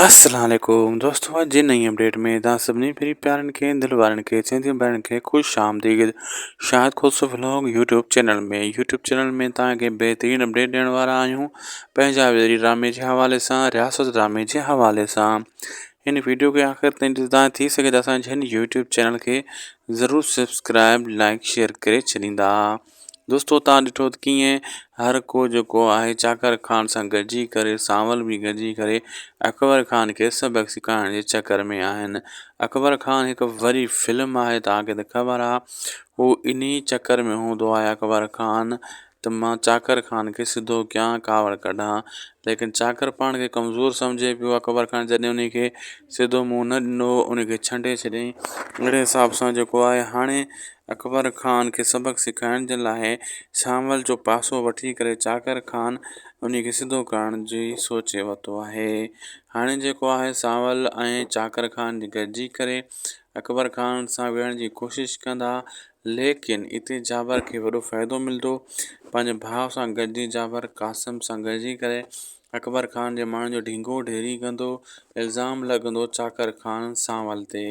अस्सलाम वालेकुम दोस्तों, अॼु जी नई अपडेट में तव्हां सभिनी पहिरीं प्यारनि खे दिलि वारनि खे सिंधी भाउरनि खे ख़ुशि आमदीद शाहिद खुशो व्लॉग यूट्यूब चैनल में तव्हांखे बहितरीनु अपडेट ॾियण वारा आहियूं पंहिंजा ड्रामे जे हवाले सां रियासत ड्रामे जे हवाले सां। हिन वीडियो खे आख़िर ताईं ॾिसंदा थी सघे त असांजे हिन यूट्यूब चैनल खे ज़रूरु सब्सक्राइब लाइक शेयर करे छॾींदा। दोस्तों तव्हां ॾिठो त कीअं हर को जेको आहे चाकर ख़ान सां गॾिजी करे सांवल बि गॾिजी करे अकबर ख़ान खे सबक़ सिखाइण जे चकर में आहिनि। अकबर ख़ान हिकु वॾी फिल्म आहे, तव्हांखे त ख़बर आहे, हू इन चकर में हूंदो आहे अकबर ख़ान त मां चाकर ख़ान खे सिधो कयां कावड़ कढां, लेकिन चाकर पाण खे कमज़ोर सम्झे पियो। अकबर ख़ान जॾहिं उन खे सिधो मुंहुं न ॾिनो, उन खे छंडे छॾियईं। अहिड़े हिसाब सां जेको आहे हाणे अकबर ख़ान खे सबक़ सिखाइण जे लाइ सांवल जो पासो वठी करे चाकर ख़ान उन खे सिधो करण जी सोचे वरितो आहे। हाणे जेको आहे सांवल ऐं चाकर ख़ान गॾिजी करे अकबर ख़ान सां विढ़ण जी कोशिशि कंदा, लेकिन इते जाबर खे वॾो फ़ाइदो मिलंदो। पंहिंजे भाउ सां गॾिजी जाबर कासिम सां गॾिजी करे अकबर ख़ान जे माण्हुनि जो ढींगो ढेरी कंदो, इल्ज़ाम लॻंदो चाकर ख़ान सांवल ते।